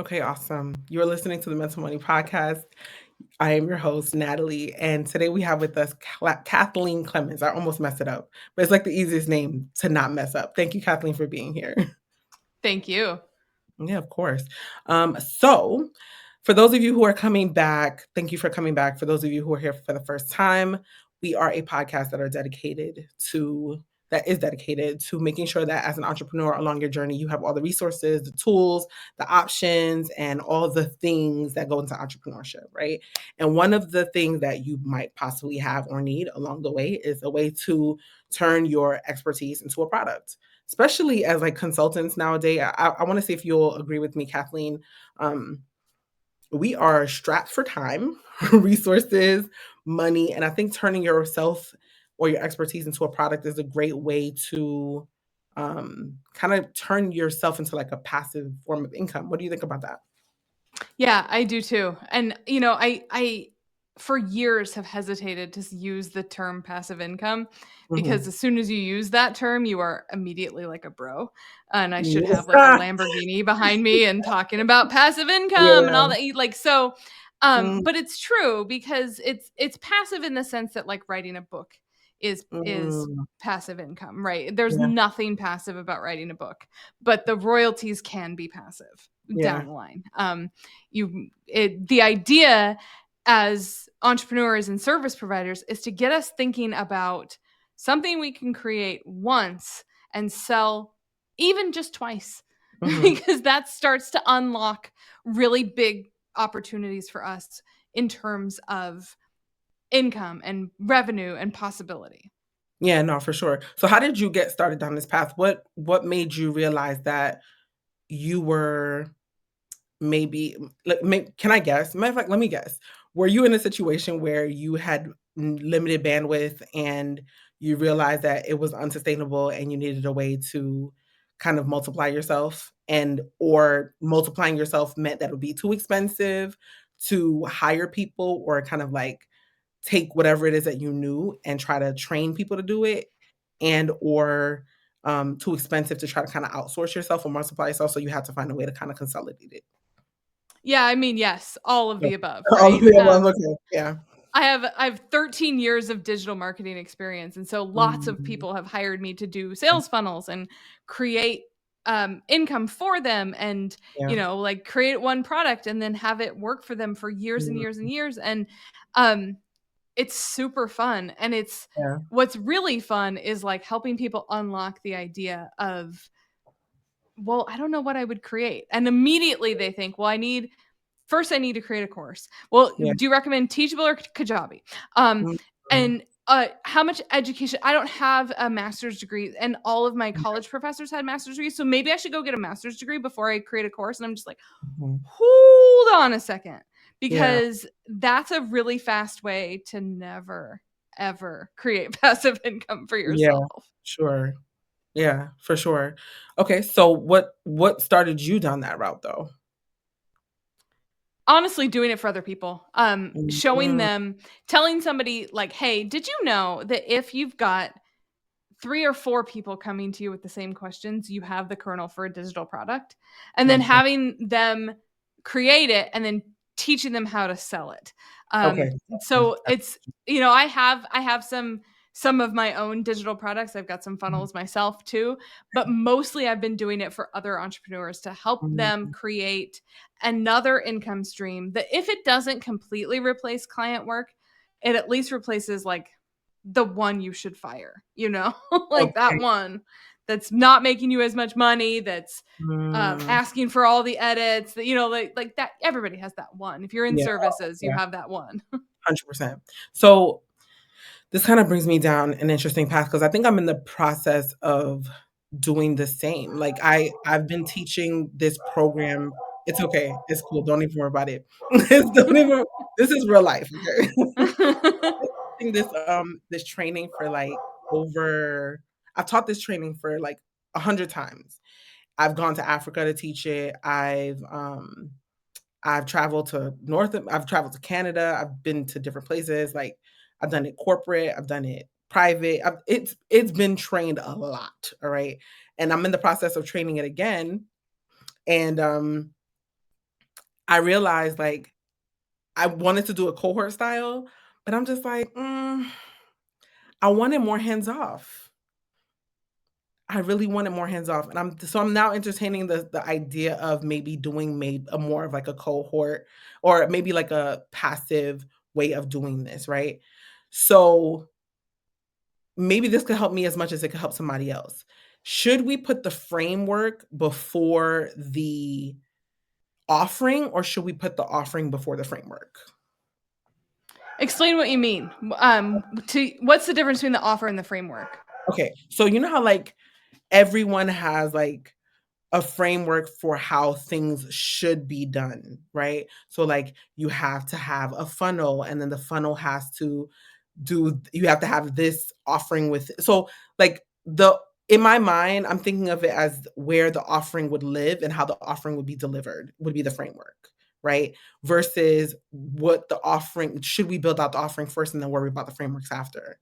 Okay, awesome. You're listening to the Mental Money Podcast. I am your host, Natalie, and today we have with us Kathleen Clemins. I almost messed it up, but it's like the easiest name to not mess up. Thank you, Kathleen, for being here. Thank you. Yeah, of course. So, for those of you who are coming back, thank you for coming back. For those of you who are here for the first time, we are a podcast that is dedicated to making sure that as an entrepreneur along your journey, you have all the resources, the tools, the options, and all the things that go into entrepreneurship, right? And one of the things that you might possibly have or need along the way is a way to turn your expertise into a product, especially as like consultants nowadays. I want to see if you'll agree with me, Kathleen. Um, we are strapped for time, resources, money, and I think turning yourself or your expertise into a product is a great way to kind of turn yourself into like a passive form of income. What do you think about that? Yeah, I do too. And I for years have hesitated to use the term passive income because Mhm. as soon as you use that term, you are immediately like a bro. And I should have like a Yeah. Lamborghini behind me and talking about passive income and Yeah. all that. Like so, Mm, but it's true because it's passive in the sense that like writing a book is mm, passive income, right? There's yeah. nothing passive about writing a book, but the royalties can be passive down Yeah. the line. The idea as entrepreneurs and service providers is to get us thinking about something we can create once and sell even just twice Hmm. because that starts to unlock really big opportunities for us in terms of income and revenue and possibility. Yeah, no, for sure. So how did you get started down this path? What made you realize that you were maybe like can I guess? Matter of fact, let me guess. Were you in a situation where you had limited bandwidth and you realized that it was unsustainable and you needed a way to kind of multiply yourself, and or multiplying yourself meant that it would be too expensive to hire people or kind of like take whatever it is that you knew and try to train people to do it, and or too expensive to try to kind of outsource yourself or multiply yourself, so you had to find a way to kind of consolidate it? Yeah, I mean, yes, all of Yeah. the above, All of right? the above, okay, yeah. I have 13 years of digital marketing experience, and so lots of Mhm. people have hired me to do sales funnels and create income for them, and Yeah, like create one product and then have it work for them for years and mhm, years and years. And um, it's super fun, and it's yeah, what's really fun is like helping people unlock the idea of, well, I don't know what I would create, and immediately they think, well, I need to create a course. Well, yeah, do you recommend Teachable or Kajabi? Um, mhm, and how much education? I don't have a master's degree, and all of my college professors had master's degrees. So maybe I should go get a master's degree before I create a course. And I'm just like, mhm, hold on a second, yeah, because that's a really fast way to never ever create passive income for yeah, yourself. sure, yeah, for sure. Okay, so what started you down that route, though? Honestly, doing it for other people, showing Mhm, them, telling somebody like, hey, did you know that if you've got 3 or 4 people coming to you with the same questions, you have the kernel for a digital product, and then awesome. having them create it and then teaching them how to sell it. Okay, So it's, I have some of my own digital products. I've got some funnels myself too, but mostly I've been doing it for other entrepreneurs to help them mhm, create another income stream that if it doesn't completely replace client work, it at least replaces like the one you should fire, like that okay, one that's not making you as much money, that's mm, asking for all the edits, that like that. Everybody has that one. If you're in yeah, services, you yeah, have that one. 100%. So this kind of brings me down an interesting path because I think I'm in the process of doing the same. Like I've been teaching this program. It's okay. It's cool. Don't even worry about it. Don't even. This is real life. Okay. Teaching this training for like over. I've taught this training for like 100 times. I've gone to Africa to teach it. I've traveled to I've traveled to Canada, I've been to different places, like, I've done it corporate, I've done it private, it's been trained a lot, all right? And I'm in the process of training it again, and, I realized, like, I wanted to do a cohort style, but I'm just like, I wanted more hands off. I really wanted more hands off, and I'm now entertaining the idea of maybe doing a more of like a cohort or maybe like a passive way of doing this, right? So maybe this could help me as much as it could help somebody else. Should we put the framework before the offering, or should we put the offering before the framework? Explain what you mean. What's the difference between the offer and the framework? Okay, so you know how like everyone has like a framework for how things should be done, right? So like you have to have a funnel, and then the funnel has to you have to have this offering with, so like the in my mind, I'm thinking of it as where the offering would live and how the offering would be delivered would be the framework, right? Versus what the offering, should we build out the offering first and then worry about the frameworks after?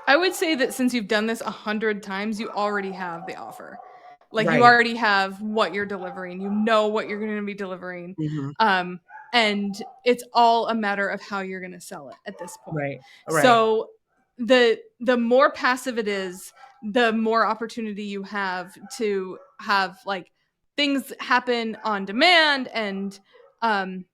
I would say that since you've done this 100 times, you already have the offer. Like you Right. already have what you're delivering. You know what you're going to be delivering. Mhm. Um, and it's all a matter of how you're going to sell it at this point. Right. Right. So the more passive it is, the more opportunity you have to have like things happen on demand and um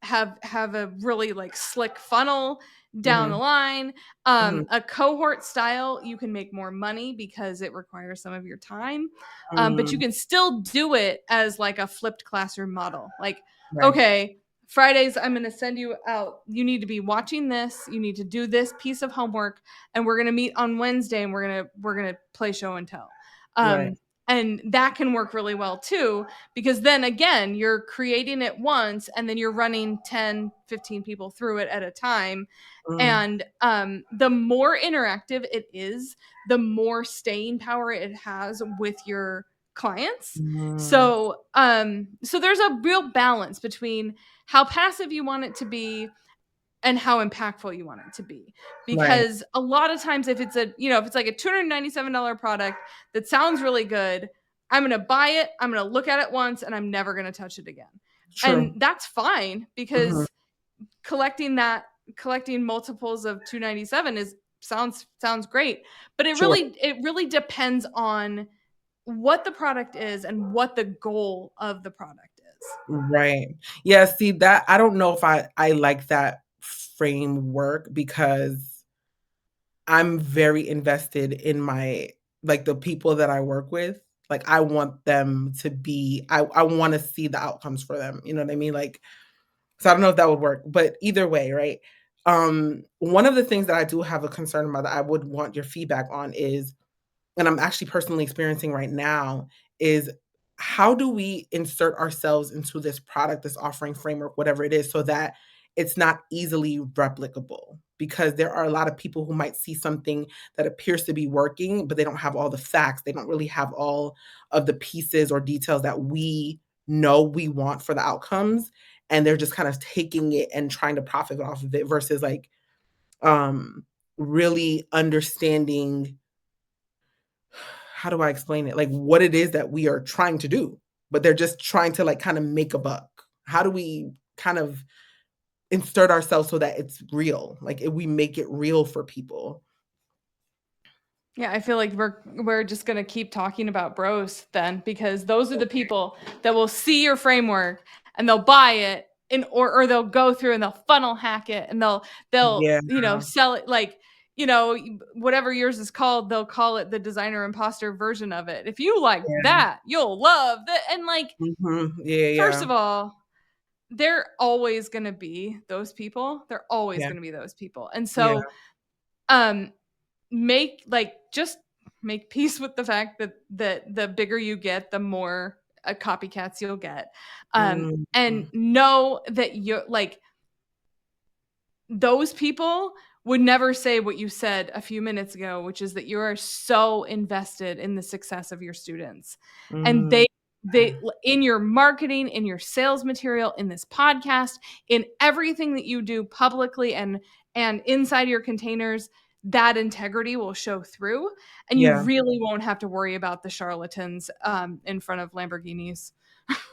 have a really like slick funnel down the Mhm. line. Mhm. A cohort style, you can make more money because it requires some of your time, but you Mm. can still do it as like a flipped classroom model. Like, Right. okay, Fridays, I'm going to send you out. You need to be watching this. You need to do this piece of homework, and we're going to meet on Wednesday, and we're gonna play show and tell. Right. And that can work really well too, because then again, you're creating it once and then you're running 10, 15 people through it at a time. Mm. And the more interactive it is, the more staying power it has with your clients. Mm. So there's a real balance between how passive you want it to be and how impactful you want it to be, Right. because a lot of times if it's like a $297 product that sounds really good, I'm going to buy it, I'm going to look at it once, and I'm never going to touch it again. True. And that's fine, Mhm. because collecting multiples of 297 is sounds great, but Sure. it really depends on what the product is and what the goal of the product is. Right. Yeah, see that I don't know if I like that framework because I'm very invested in my like the people that I work with. Like I want them to be I want to see the outcomes for them. You know what I mean? Like, so I don't know if that would work, but either way, right? One of the things that I do have a concern about that I would want your feedback on is, and I'm actually personally experiencing right now, is how do we insert ourselves into this product, this offering framework, whatever it is, so that it's not easily replicable? Because there are a lot of people who might see something that appears to be working, but they don't have all the facts. They don't really have all of the pieces or details that we know we want for the outcomes. And they're just kind of taking it and trying to profit off of it versus like um really understanding, how do I explain it? Like what it is that we are trying to do, but they're just trying to like kind of make a buck. How do we kind of insert ourselves so that it's real? Like if we make it real for people. Yeah, I feel like we're just gonna keep talking about bros then, because those are the people that will see your framework and they'll buy it, or they'll go through and they'll funnel hack it, and they'll Yeah, sell it like, whatever yours is called, they'll call it the designer imposter version of it. If you like yeah. that, you'll love that. And like, Mhm. Yeah, first yeah. of all, they're always gonna be those people. They're always Yeah, gonna be those people. And yeah. so just make peace with the fact that the bigger you get, the more copycats you'll get, and Mhm. know that you're like, those people would never say what you said a few minutes ago, which is that you are so invested in the success of your students. And Mm. they in your marketing, in your sales material, in this podcast, in everything that you do publicly and inside your containers, that integrity will show through, and you Yeah, really won't have to worry about the charlatans in front of Lamborghinis,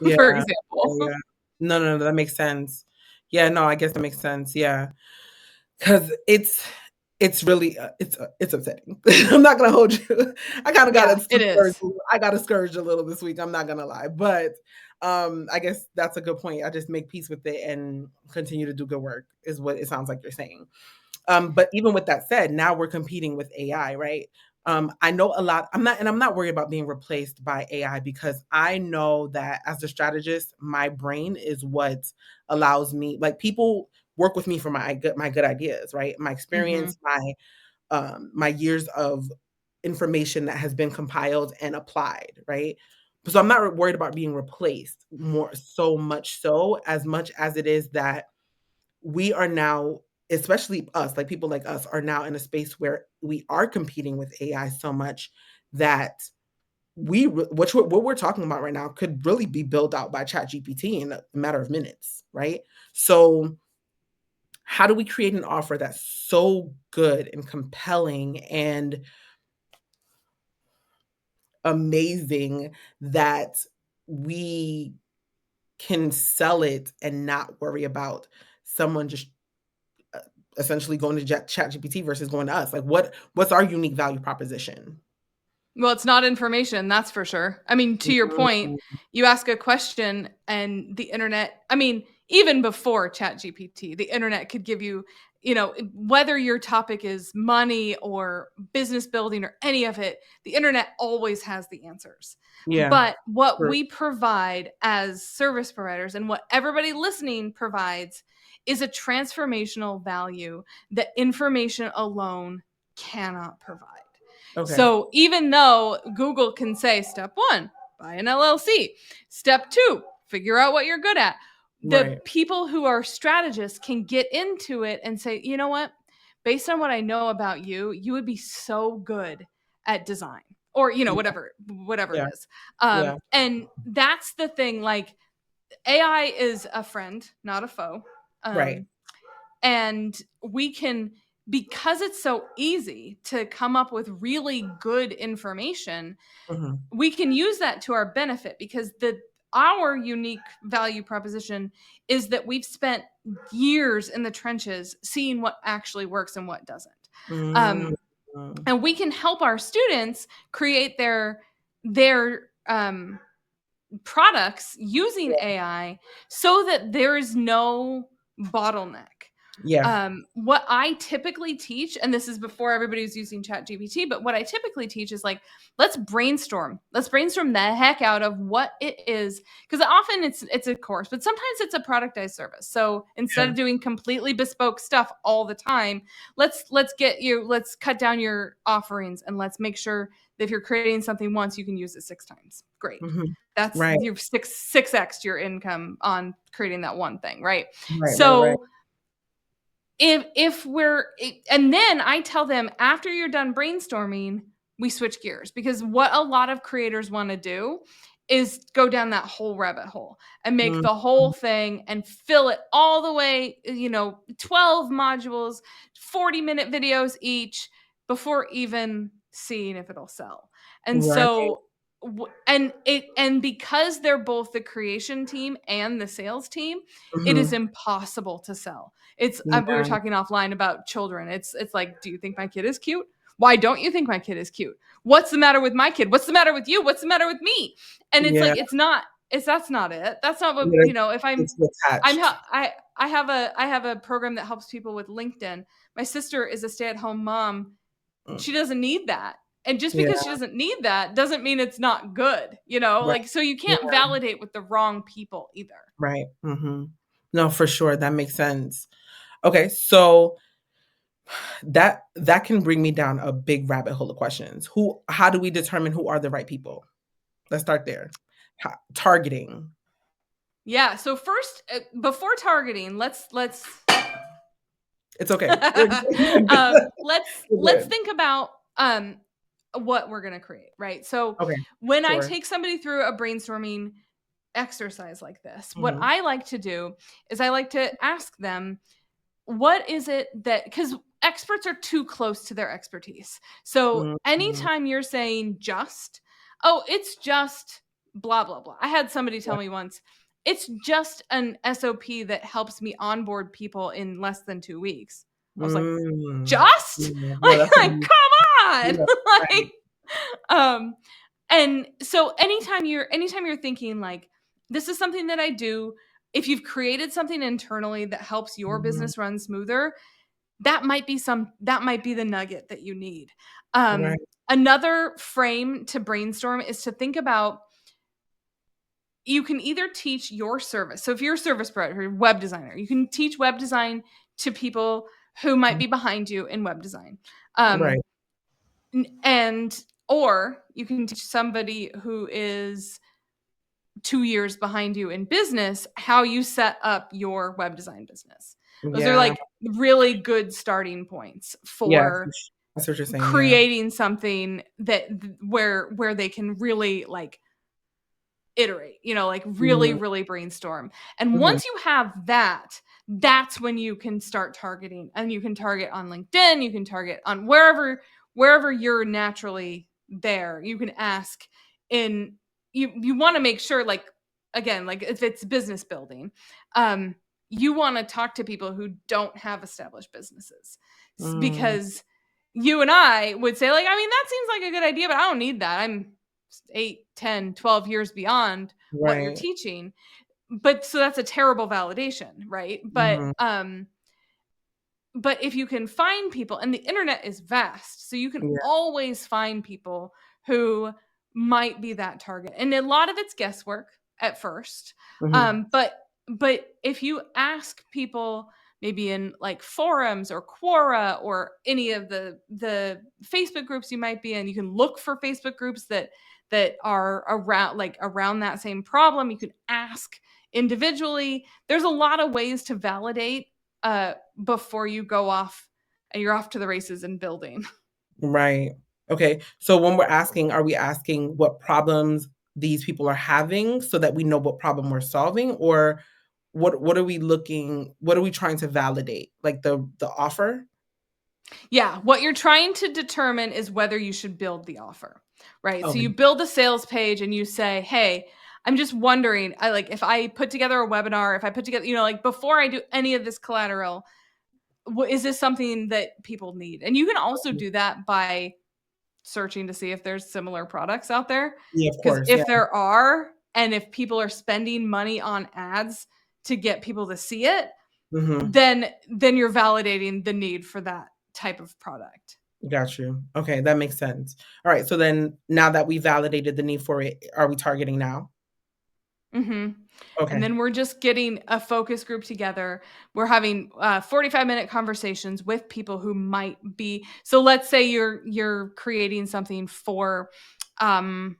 yeah, for yeah, example. yeah. No, no, no, that makes sense. Yeah, no, I guess that makes sense. Yeah. 'Cause it's really, it's upsetting. I'm not gonna hold you. I kinda Yeah, got it discouraged. is. I got discouraged a little this week, I'm not gonna lie, but, I guess that's a good point. I just make peace with it and continue to do good work is what it sounds like you're saying. But even with that said, now we're competing with AI, right? I know a lot. I'm not worried about being replaced by AI because I know that as a strategist, my brain is what allows me. Like people work with me for my good ideas, right? My Mhm. experience, my years of information that has been compiled and applied, right? So I'm not worried about being replaced more so much as it is that we are now, especially us, like people like us, are now in a space where we are competing with AI so much that what we're talking about right now could really be built out by ChatGPT in a matter of minutes, right? So, how do we create an offer that's so good and compelling and amazing that we can sell it and not worry about someone just uh, essentially going to ChatGPT versus going to us. Like, what's our unique value proposition? Well, it's not information, that's for sure. I mean, to your point, Mhm. you ask a question and the internet, I mean, even before ChatGPT, the internet could give you, whether your topic is money or business building or any of it, the internet always has the answers. Yeah, But what true. we provide as service providers and what everybody listening provides is a transformational value that information alone cannot provide. Okay. So even though Google can say step one, buy an LLC, step two, figure out what you're good at, the Right. people who are strategists can get into it and say, you know what? Based on what I know about you, you would be so good at design or, Yeah, whatever it yeah, is. yeah. And that's the thing. Like AI is a friend, not a foe. Right. Um, and we can, because it's so easy to come up with really good information, Mhm. we can use that to our benefit because the our unique value proposition is that we've spent years in the trenches seeing what actually works and what doesn't. Mm. um, and we can help our students create their products using Yeah, AI so that there is no bottleneck. yeah. What I typically teach, and this is before everybody's using ChatGPT, but what I typically teach is like, let's brainstorm. Let's brainstorm the heck out of what it is, because often it's a course, but sometimes it's a productized service. So instead Yeah. of doing completely bespoke stuff all the time, let's cut down your offerings and let's make sure that if you're creating something once, you can use it 6 times. Great. Mhm. That's Right, your six x your income on creating that one thing, right? right, right, right. So if we're and then I tell them after you're done brainstorming, we switch gears because what a lot of creators want to do is go down that whole rabbit hole and make Mhm. the whole thing and fill it all the way, 12 modules, 40-minute videos each before even seeing if it'll sell. And Right. so and because they're both the creation team and the sales team, it is Mhm. impossible to sell. It's we were Yeah, talking offline about children. It's like, do you think my kid is cute? Why don't you think my kid is cute? What's the matter with my kid? What's the matter with you? What's the matter with me? And it's yeah, like it's that's not it. That's not what, yeah, if it's I'm attached. I have a program that helps people with LinkedIn. My sister is a stay-at-home mom. Mm. She doesn't need that. And just Yeah, because she doesn't need that doesn't mean it's not good, right. Like, so you Yeah, can't validate with the wrong people either. right. Mhm. No, for sure, that makes sense. Okay, so that can bring me down a big rabbit hole of questions. How do we determine who are the right people? Let's start there. Targeting. Yeah. So first, before targeting, let's It's okay. You're you're good. You're let's good. think about what we're gonna create, right? So Okay, when I sure. take somebody through a brainstorming exercise like this, what Mhm. I like to do is I like to ask them, what is it that, because experts are too close to their expertise. So Mhm. anytime you're saying just, oh, it's just blah blah blah. I had somebody Yeah. tell me once, it's just an SOP that helps me onboard people in less than 2 weeks. I was like, Mm. just? Yeah, yeah, that's Like, come on. yeah, Like, right. um, and so anytime you're thinking like, this is something that I do, if you've created something internally that helps your Mhm. business run smoother, that might be the nugget that you need. Right. Another frame to brainstorm is to think about, you can either teach your service. So if you're a service provider, web designer, you can teach web design to people who might Mm, be behind you in web design. right. Um, and or you can teach somebody who is 2 years behind you in business how you set up your web design business. Those are Yeah. like really good starting points Yeah, for that's what you're saying, yeah. creating something that where they can really like iterate, like really, Mhm, really brainstorm. And mhm, once you have that, that's when you can start targeting, and you can target on LinkedIn, you can target on wherever you're naturally there. You can ask in you want to make sure, like, again, like if it's business building, um you want to talk to people who don't have established businesses, mm, because you and I would say, like, I mean, that seems like a good idea, but I don't need that. I'm 8, 10, 12 years beyond what you're right. teaching. But so that's a terrible validation, right? Mhm, But if you can find people, and the internet is vast, so you can yeah, always find people who might be that target. And a lot of it's guesswork at first. mhm, But if you ask people, maybe in like forums or Quora or any of the Facebook groups you might be in, you can look for Facebook groups that are around that same problem. You can ask individually. There's a lot of ways to validate before you go off and you're off to the races in building. right. Okay, so when we're asking, are we asking what problems these people are having so that we know what problem we're solving? Or what are we trying to validate? Like the offer? Yeah, what you're trying to determine is whether you should build the offer, right? So you Okay. build a sales page and you say, "Hey, I'm just wondering, I like if I put together a webinar, if I put together, like before I do any of this collateral, is this something that people need?" And you can also do that by searching to see if there's similar products out there. Yeah, of Because course, yeah. if there are, and if people are spending money on ads to get people to see it, Mhm, then you're validating the need for that type of product. got you. Okay, that makes sense. Alright, so then now that we validated the need for it, are we targeting now? hmm And Okay. then we're just getting a focus group together. We're having 45-minute conversations with people who might be. So let's say you're creating something for um,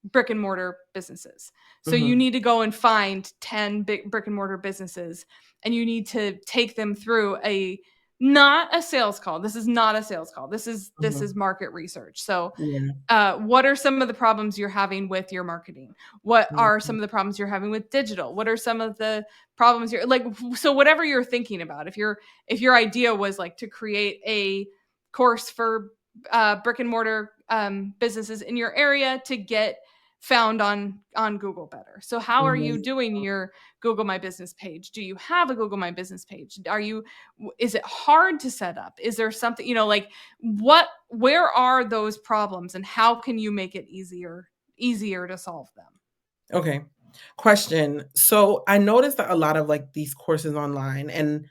brick and mortar businesses. So you Mhm, need to go and find 10 big brick and mortar businesses, and you need to take them through a not a sales call. This is not a sales call. This is mhm, market research. So yeah, what are some of the problems you're having with your marketing? What are some mhm, of the problems you're having with digital? What are some of the problems you're like, so whatever you're thinking about, if your idea was like to create a course for brick and mortar businesses in your area to get found on Google better. So how are you mhm. doing your Google My Business page? Do you have a Google My Business page? Is it hard to set up? Is there something, like, where are those problems, and how can you make it easier to solve them? Okay. Question. So I noticed that a lot of like these courses online, and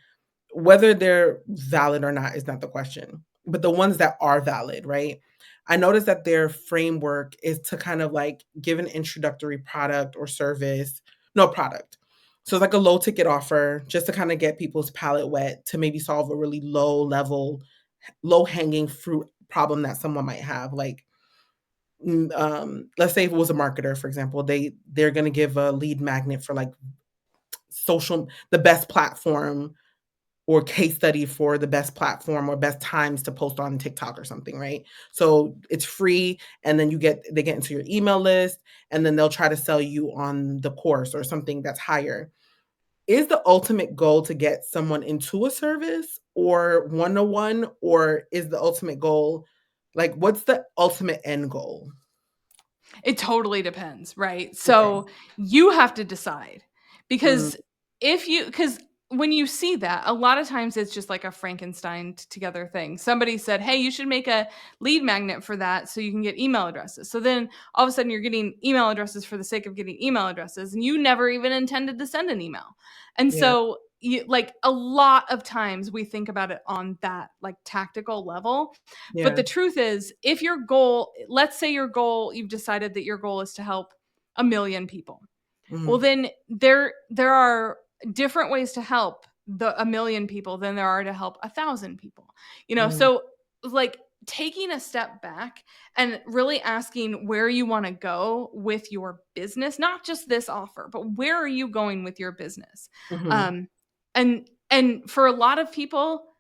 whether they're valid or not is not the question, but the ones that are valid, right? I noticed that their framework is to kind of like give an introductory product or service, no product. So it's like a low ticket offer just to kind of get people's palate wet to maybe solve a really low level, low hanging fruit problem that someone might have. Like let's say if it was a marketer, for example, they're gonna give a lead magnet for like the best platform or case study for the best platform or best times to post on TikTok or something, right? So it's free, and then they get into your email list, and then they'll try to sell you on the course or something that's higher. Is the ultimate goal to get someone into a service or one-on-one, or is the ultimate goal like what's the ultimate end goal? It totally depends, right? Okay. So you have to decide, Because because when you see that, a lot of times it's just like a Frankenstein together thing. Somebody said, hey, you should make a lead magnet for that so you can get email addresses. So then all of a sudden you're getting email addresses for the sake of getting email addresses, and you never even intended to send an email. And Yeah. so like a lot of times we think about it on that like tactical level. But Yeah. the truth is, if your goal, let's say your goal, you've decided that your goal is to help 1 million people. Well, Mhm. then there are different ways to help the 1 million people than there are to help 1,000 people. Mhm. So like taking a step back and really asking where you want to go with your business, not just this offer, but where are you going with your business? Mhm. Um, and for a lot of people,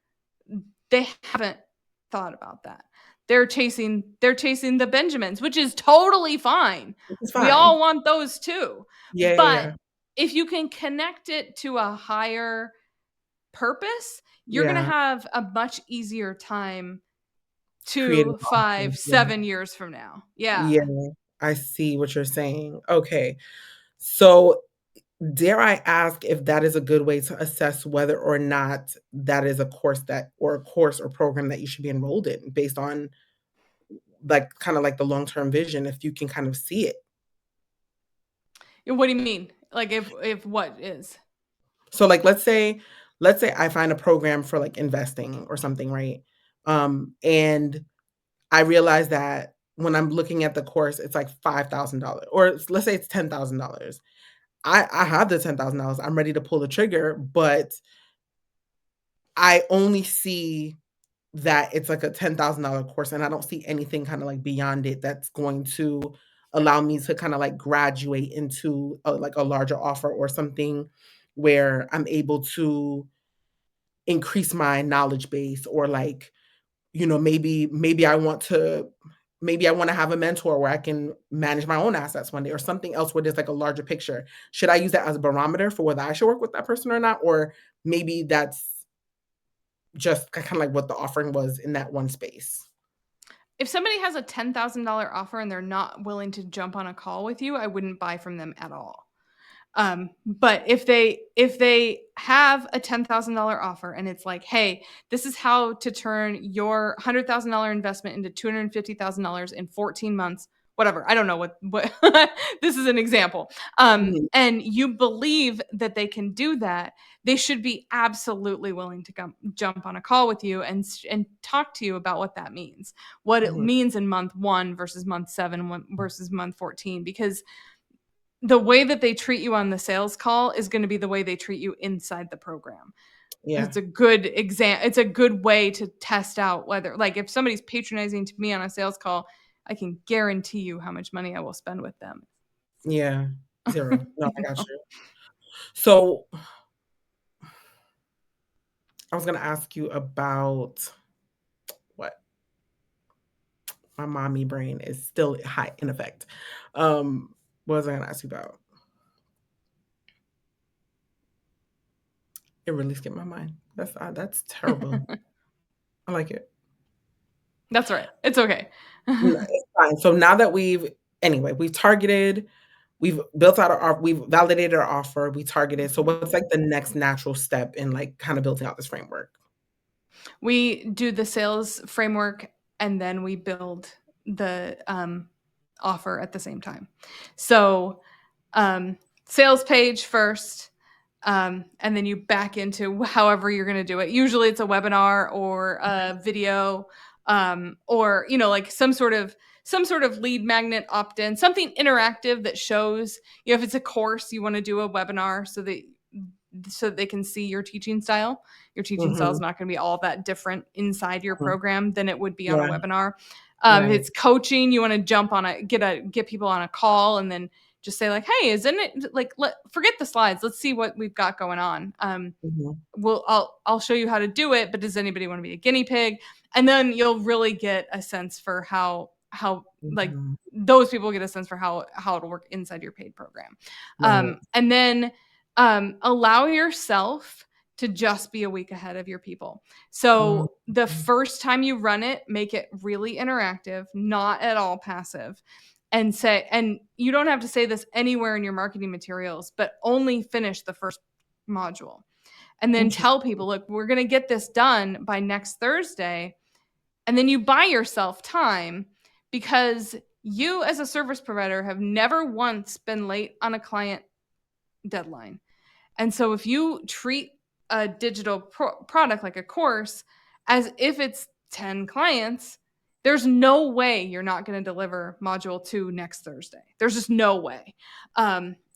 they haven't thought about that. They're chasing the Benjamins, which is totally fine. It's We fine. all want those too. Yeah, yeah, But yeah. if you can connect it to a higher purpose, you're going to Yeah. have a much easier time Creative 2, options. 5, Yeah. 7 years from now. Yeah. Yeah. I see what you're saying. Okay. So, dare I ask if that is a good way to assess whether or not that is a course that or a course or program that you should be enrolled in based on, like, kinda like the long-term vision, if you can kind of see it? What do you mean? Like if what is? So, like, let's say I find a program for, like, investing or something, right? And I realize that when I'm looking at the course, it's like $5,000 or let's say it's $10,000. I have the $10,000. I'm ready to pull the trigger, but I only see that it's like a $10,000 course, and I don't see anything kinda, like, beyond it that's going to allow me to kinda, like, graduate into like, a larger offer or something where I'm able to increase my knowledge base or, like, maybe I wanna have a mentor where I can manage my own assets one day or something else where there's, like, a larger picture. Should I use that as a barometer for whether I should work with that person or not? Or maybe that's just kinda like what the offering was in that one space? If somebody has a $10,000 offer and they're not willing to jump on a call with you, I wouldn't buy from them at all. But if they have a $10,000 offer and it's like, hey, this is how to turn your $100,000 investment into $250,000 in 14 months, whatever. I don't know what this is an example. Mhm, And you believe that they can do that, they should be absolutely willing to jump on a call with you and talk to you about what that means, what it mhm, means in month 1 versus month 7 versus month 14, because the way that they treat you on the sales call is going to be the way they treat you inside the program. yeah, It's a good way to test out whether, like, if somebody's patronizing to me on a sales call, I can guarantee you how much money I will spend with them. yeah, 0. No, I You got know? you. So, I was gonna ask you about what? My mommy brain is still high in effect. What was I gonna ask you about? It really skipped my mind. That's terrible. I like it. That's right. It's okay. No, it's fine. So now that we've targeted, we've built out we've validated our offer, we targeted. So Mhm. what's like the next natural step in like kind of building out this framework? We do the sales framework and then we build the offer at the same time. So, sales page first, and then you back into however you're going to do it. Usually it's a webinar or a video, or like some sort of lead magnet opt-in, something interactive that shows, if it's a course, you want to do a webinar so that they can see your teaching style. Your teaching style is Mhm, not going to be all that different inside your mhm. program than it would be on a Yeah, webinar. If right. it's coaching, you want to jump on get people on a call and then just say like, hey, isn't it like, forget the slides. Let's see what we've got going on. Mhm, I'll show you how to do it, but does anybody want to be a guinea pig? And then you'll really get a sense for how like mhm. those people get a sense for how it'll work inside your paid program. Right. And then allow yourself to just be a week ahead of your people. Mhm, So the first time you run it, make it really interactive, not at all passive. and say, and you don't have to say this anywhere in your marketing materials, but only finish the first module. And then tell people, look, we're going to get this done by next Thursday. And then you buy yourself time, because you as a service provider have never once been late on a client deadline. And so if you treat a digital product like a course as if it's 10 clients, there's no way you're not going to deliver module 2 next Thursday. There's just no way.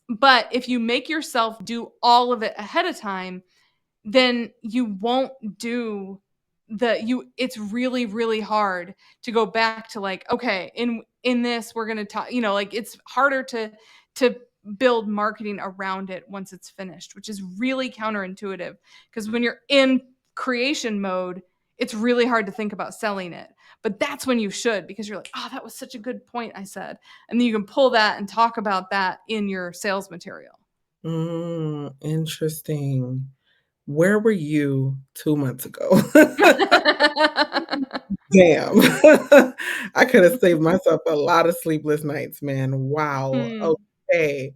But if you make yourself do all of it ahead of time, then you won't do it's really, really hard to go back to like, okay, in this we're going to talk, like it's harder to build marketing around it once it's finished, which is really counterintuitive, because when you're in creation mode, it's really hard to think about selling it. But that's when you should, because you're like, oh, that was such a good point I said. And then you can pull that and talk about that in your sales material. Interesting. Where were you 2 months ago? Damn. I could have saved myself a lot of sleepless nights, man. Wow. Hmm. Okay.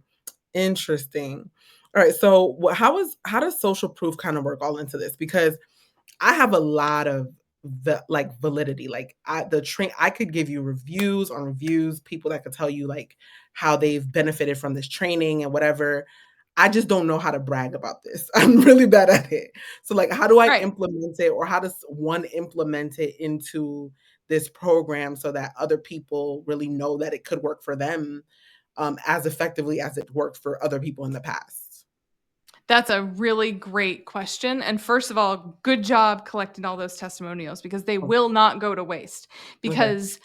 Interesting. All right. So, how does social proof kind of work all into this? Because I have a lot of like validity. Like I could give you reviews on reviews, people that could tell you like how they've benefited from this training and whatever. I just don't know how to brag about this. I'm really bad at it. So like how do I Right. implement it, or how does one implement it into this program so that other people really know that it could work for them as effectively as it worked for other people in the past? That's a really great question. And first of all, good job collecting all those testimonials, because they Oh, will not go to waste. okay. Because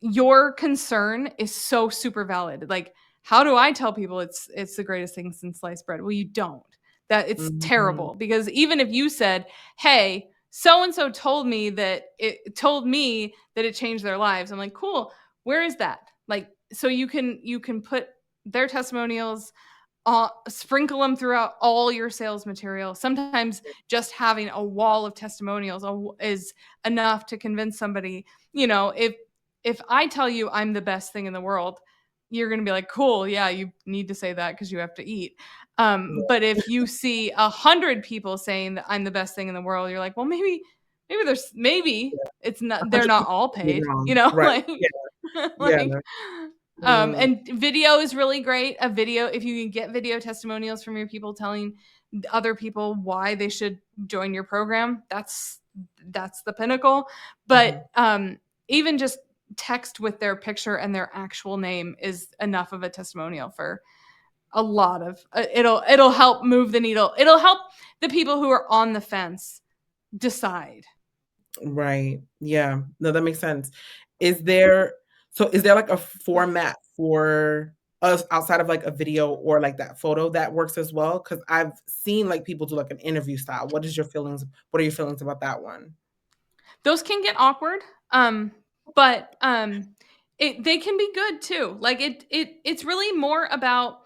your concern is so super valid. Like, how do I tell people it's the greatest thing since sliced bread? Well, you don't. That it's Mhm. terrible, because even if you said, "Hey, so and so told me that it changed their lives," I'm like, "Cool. Where is that?" Like, so you can put their testimonials, sprinkle them throughout all your sales material. Sometimes just having a wall of testimonials is enough to convince somebody. If I tell you I'm the best thing in the world, you're going to be like, cool, yeah, you need to say that because you have to eat. But if you see 100 people saying that I'm the best thing in the world, you're like, well, maybe it's not, they're not 100% all be paid, wrong. Right. like, Yeah. Yeah. like, Mm, and video is really great. A video, if you can get video testimonials from your people telling other people why they should join your program, that's the pinnacle. mhm. But even just text with their picture and their actual name is enough of a testimonial for a lot of it'll help move the needle. It'll help the people who are on the fence decide. Right. Yeah. No, that makes sense. Is there is there like a format for us outside of like a video or like that photo that works as well? Because I've seen like people do like an interview style. What are your feelings about that one? Those can get awkward, but they can be good too. Like it's really more about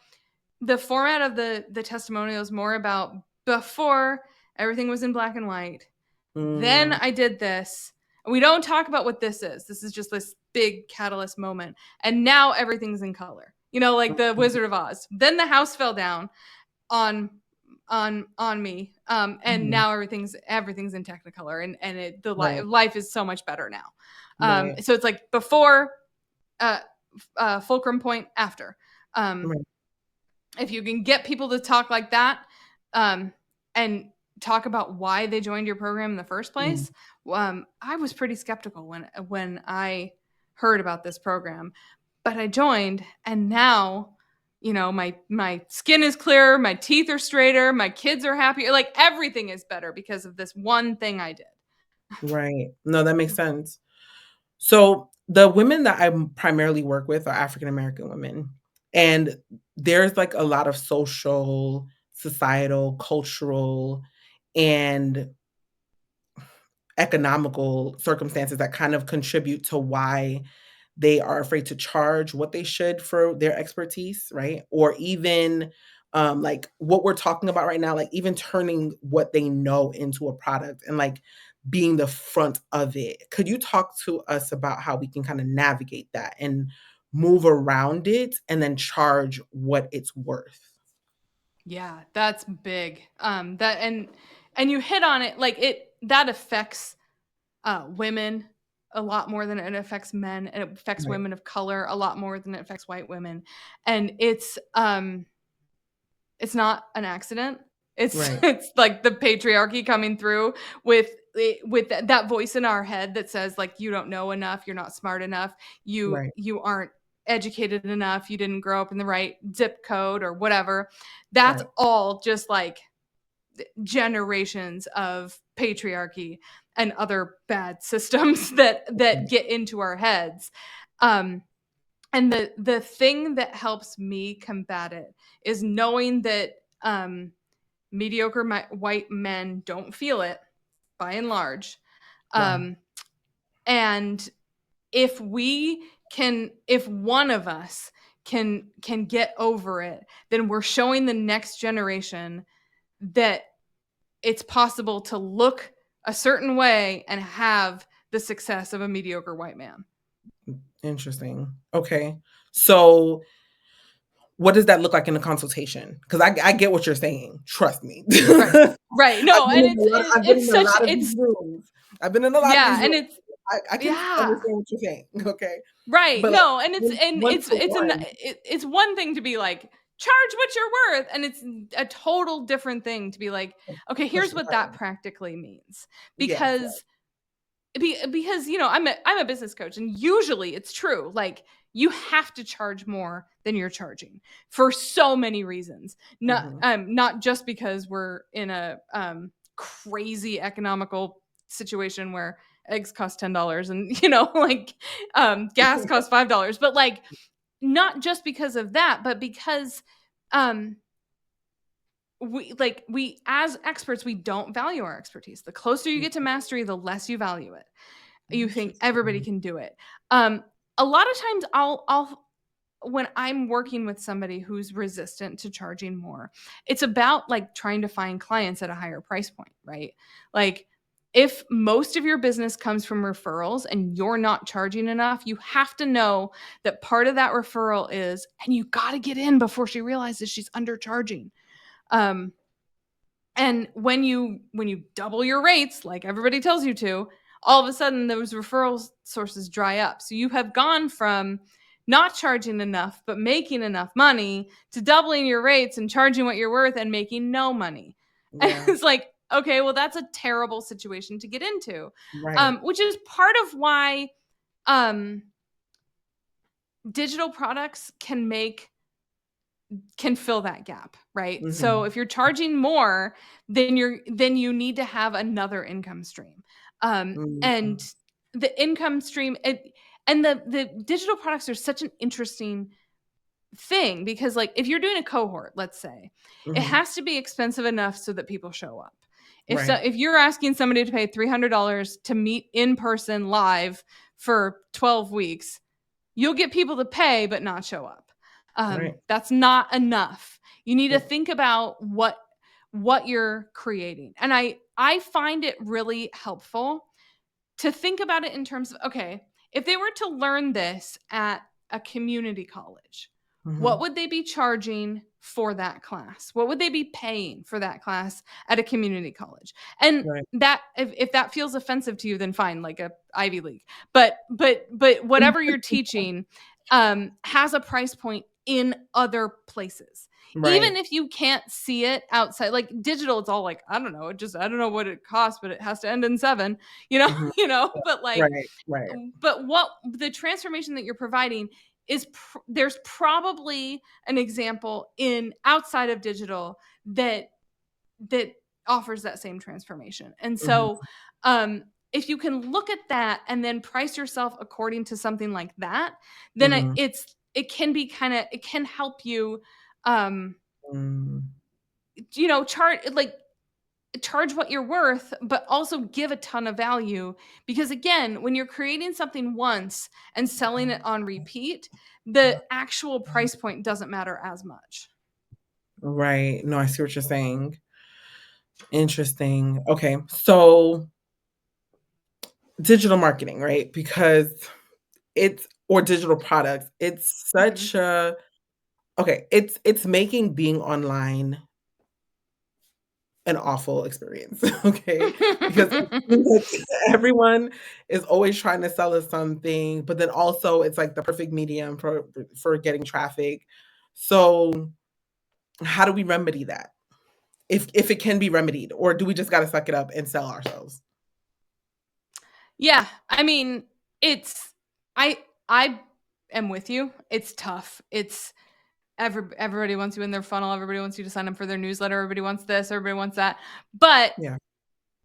the format of the testimonials, more about before everything was in black and white. Then Mm, I did this. And we don't talk about what this is. This is just this big catalyst moment. And now everything's in color. Like the mhm, Wizard of Oz. Then the house fell down on on me. And mhm. now everything's in Technicolor, and Right. life is so much better now. Right. So it's like before, uh, fulcrum point, after. Um, Right. if you can get people to talk like that, and talk about why they joined your program in the first Mhm. place. I was pretty skeptical when I heard about this program, but I joined, and now, my skin is clearer, my teeth are straighter, my kids are happier, like everything is better because of this one thing I did. Right. No, that makes sense. So the women that I primarily work with are African American women. And there's like a lot of social, societal, cultural, and economical circumstances that kind of contribute to why they are afraid to charge what they should for their expertise, right? Or even like what we're talking about right now, like even turning what they know into a product and like being the front of it. Could you talk to us about how we can kind of navigate that and move around it and then charge what it's worth. Yeah, that's big. That and you hit on it, like that affects women a lot more than it affects men, and it affects Right. women of color a lot more than it affects white women. And it's not an accident. It's Right. it's like the patriarchy coming through with that voice in our head that says like you don't know enough, you're not smart enough, Right. you aren't educated enough, you didn't grow up in the right zip code or whatever. That's Right. all just like generations of patriarchy and other bad systems that get into our heads. Um, and the thing that helps me combat it is knowing that mediocre white men don't feel it by and large. Wow. Um, and if one of us can get over it, then we're showing the next generation that it's possible to look a certain way and have the success of a mediocre white man. Interesting. Okay. So what does that look like in a consultation? Because I get what you're saying. Trust me. Right. Right. No, and I've been in it's a such lot of these it's rooms. I've been in a lot of these yeah, rooms. and it's I can yeah. understand what you're saying. Okay. Right. But like No, and one to one. it's one thing to be like charge what you're worth, and it's a total different thing to be like, okay, Push here's the what that button. practically means. Yes. Because because I'm a business coach, and usually it's true, like you have to charge more than you're charging for so many reasons, Hmm. not just because we're in a crazy economical situation where eggs cost $10 and like gas costs $5, but like not just because of that, but because um we as experts, we don't value our expertise. The closer you get to mastery, the less you value it. You think everybody Interesting. can do it. Um, a lot of times I'll when I'm working with somebody who's resistant to charging more, it's about like trying to find clients at a higher price point, right? Like if most of your business comes from referrals and you're not charging enough, you have to know that part of that referral is, and you got to get in before she realizes she's undercharging. Um, and when you double your rates, like everybody tells you to, all of a sudden those referral sources dry up. So you have gone from not charging enough but making enough money to doubling your rates and charging what you're worth and making no money. And Yeah. it's like, okay, well that's a terrible situation to get into. Right. Which is part of why um, digital products can fill that gap, right? So Hmm. if you're charging more, then you need to have another income stream. And Hmm. the income stream and the digital products are such an interesting thing because like if you're doing a cohort, let's say, it Hmm. has to be expensive enough so that people show up. Right. If you're asking somebody to pay $300 to meet in person live for 12 weeks, you'll get people to pay but not show up. Right. That's not enough. You need to Yep. think about what you're creating. And I find it really helpful to think about it in terms of, okay, if they were to learn this at a community college, what Hmm. would they be charging for that class? What would they be paying for that class at a community college? And Right. that if that feels offensive to you, then fine, like a Ivy League. But whatever you're teaching has a price point in other places. Even Right. if you can't see it outside, like digital, it's all like, I don't know what it costs, but it has to end in 7, Hmm. but like, Right. Right. but what the transformation that you're providing is there's probably an example in outside of digital that offers that same transformation. And so Hmm. if you can look at that and then price yourself according to something like that, then Hmm. it can be kind of, it can help you um Mm. charge what you're worth, but also give a ton of value. Because again, when you're creating something once and selling it on repeat, the actual price point doesn't matter as much. Right. No, I see what you're saying. Interesting. Okay. So digital marketing, right? Because it's or digital products. It's Mhm. such a okay, it's making being online an awful experience, okay? Because it seems like everyone is always trying to sell us something, but then also it's like the perfect medium for getting traffic. So, how do we remedy that? If it can be remedied, or do we just gotta suck it up and sell ourselves? Yeah, I mean, it's I I am with you. It's tough. It's everybody wants you in their funnel, everybody wants you to sign up for their newsletter, everybody wants this, everybody wants that. But Yeah.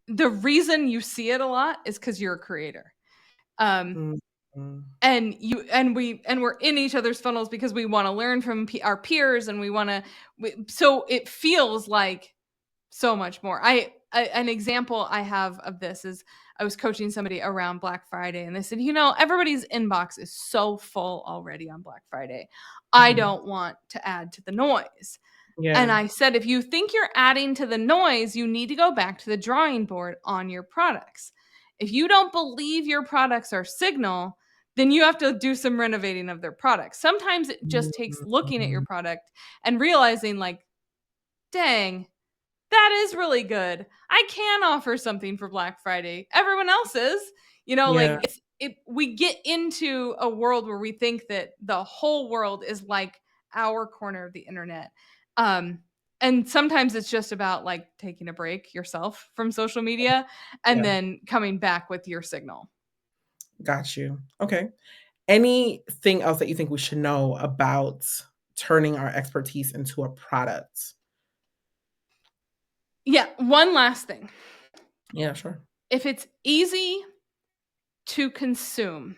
the reason you see it a lot is because 'cause you're a creator. Um, Mm, mm. we're in each other's funnels because we wanna learn from our peers, and we wanna so it feels like so much more. An example I have of this is I was coaching somebody around Black Friday, and they said, everybody's inbox is so full already on Black Friday. I Mhm. don't want to add to the noise." And Yeah. I said, if you think you're adding to the noise, you need to go back to the drawing board on your products. If you don't believe your products are signal, then you have to do some renovating of their products. Sometimes it just takes looking at your Mhm. product and realizing, like, dang, that is really good. I can offer something for Black Friday. Everyone else is. Yeah. Like, we get into a world where we think that the whole world is like our corner of the internet. Um and sometimes it's just about like taking a break yourself from social media and Yeah. then coming back with your signal. Got you. Okay. Anything else that you think we should know about turning our expertise into a product? Yeah, one last thing. Yeah, sure. If it's easy to consume,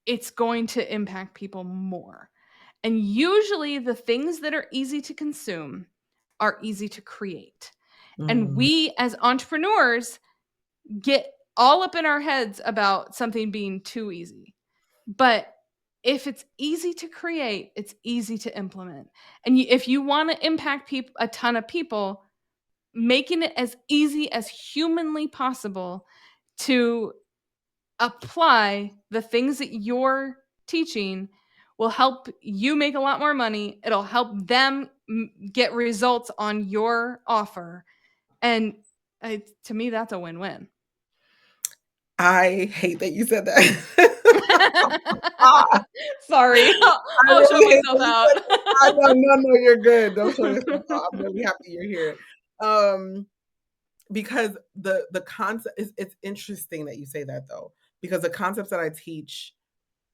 it's going to impact people more. And usually the things that are easy to consume are easy to create. And Mm, we as entrepreneurs get all up in our heads about something being too easy. But if it's easy to create, it's easy to implement. And if you want to impact a ton of people, making it as easy as humanly possible to apply the things that you're teaching will help you make a lot more money. It'll help them get results on your offer. And to me, that's a win win. I hate that you said that. Ah, Sorry, I I'll show really hate myself that you out. said that. I know, no, no, you're good. Don't show yourself off. I'm really happy you're here. Um, because the concept is it's interesting that you say that though, because the concepts that I teach,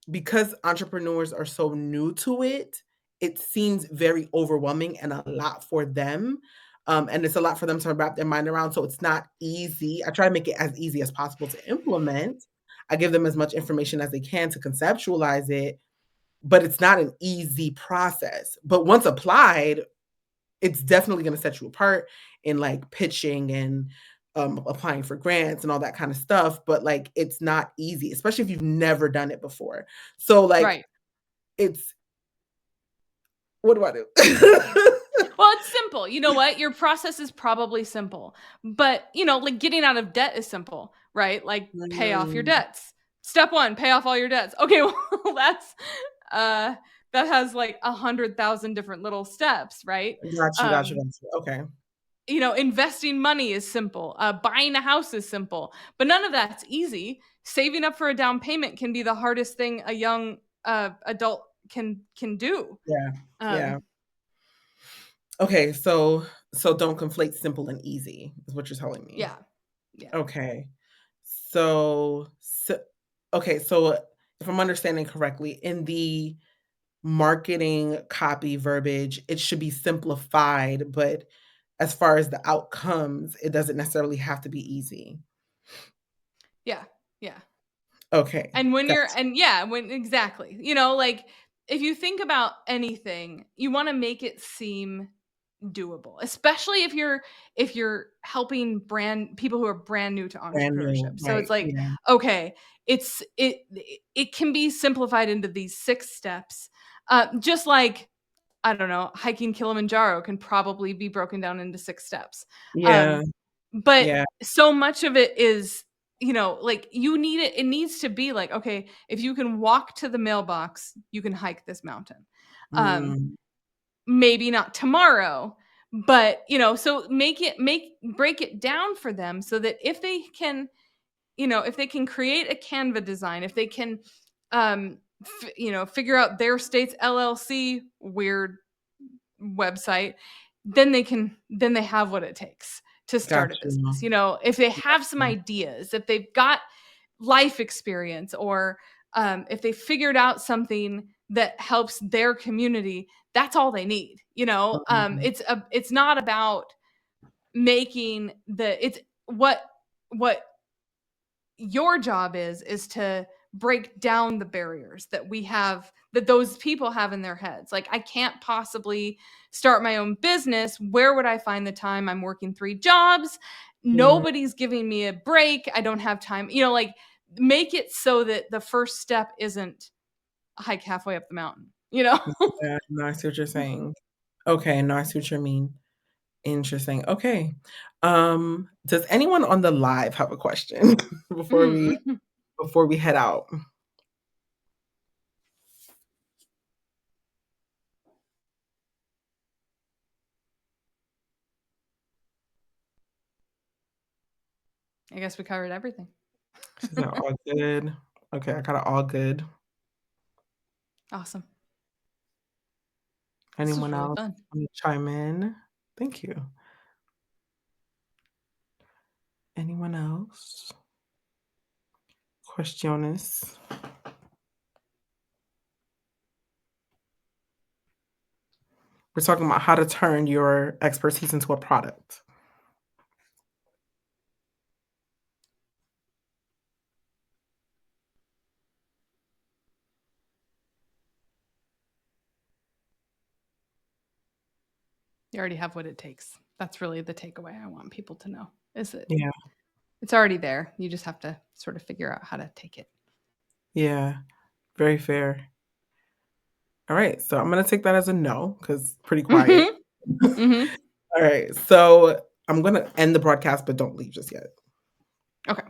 because entrepreneurs are so new to it, it seems very overwhelming and a lot for them. And it's a lot for them to wrap their mind around. So it's not easy. I try to make it as easy as possible to implement. I give them as much information as they can to conceptualize it, but it's not an easy process. But once applied, it's definitely going to set you apart in like pitching and applying for grants and all that kind of stuff. But like, it's not easy, especially if you've never done it before. So like, Right. it's what do I do? Well, it's simple. You know what? Your process is probably simple. But, like getting out of debt is simple, right? Like pay off your Mm, debts. Step 1, pay off all your debts. Okay, well, uh that has like 100,000 different little steps, right? got you, got you, Um, got you. Okay. investing money is simple. Buying a house is simple, but none of that's easy. Saving up for a down payment can be the hardest thing a young adult can do. Yeah. Yeah. Um, Okay. So don't conflate simple and easy is what you're telling me. yeah, yeah. Okay. So okay, so if I'm understanding correctly, in the marketing copy verbiage, it should be simplified, but as far as the outcomes, it doesn't necessarily have to be easy. Yeah, yeah. Okay, And when you're gotcha. and yeah, when exactly. Like if you think about anything, you want to make it seem doable, especially if you're helping brand people who are brand new to Brand new, entrepreneurship. So it's right, like, yeah, okay, it can be simplified into these 6 steps. Just like, I don't know, hiking Kilimanjaro can probably be broken down into 6 steps. yeah, Um, but yeah, so much of it is like you need it. It needs to be like, okay, if you can walk to the mailbox, you can hike this mountain. Mm. Maybe not tomorrow, but so break it down for them so that if they can, if they can create a Canva design, if they can, figure out their state's LLC weird website, then they have what it takes to start a Gotcha. business. If they have some Gotcha. ideas, if they've got life experience, or if they figured out something that helps their community, that's all they need. Mhm. It's not about making it's what your job is to break down the barriers that those people have in their heads. Like, I can't possibly start my own business. Where would I find the time? I'm working 3 jobs. Mhm. Nobody's giving me a break. I don't have time. Like, make it so that the first step isn't a hike halfway up the mountain, Yeah, no, I see what you're saying. Okay, no, I see what you mean. Interesting. Okay. Does anyone on the live have a question before we Mhm. head out? I guess we covered everything. She said all good. Okay, I got it all good. Awesome. This was Anyone really else fun. want to chime in? Thank you. Anyone else? Questiones? We're talking about how to turn your expertise into a product. You already have what it takes. That's really the takeaway I want people to know, is that Yeah. it's already there. You just have to sort of figure out how to take it. Yeah. Very fair. All right. So I'm going to take that as a no because pretty quiet. Mhm. Mhm. All right. So I'm going to end the broadcast, but don't leave just yet. Okay.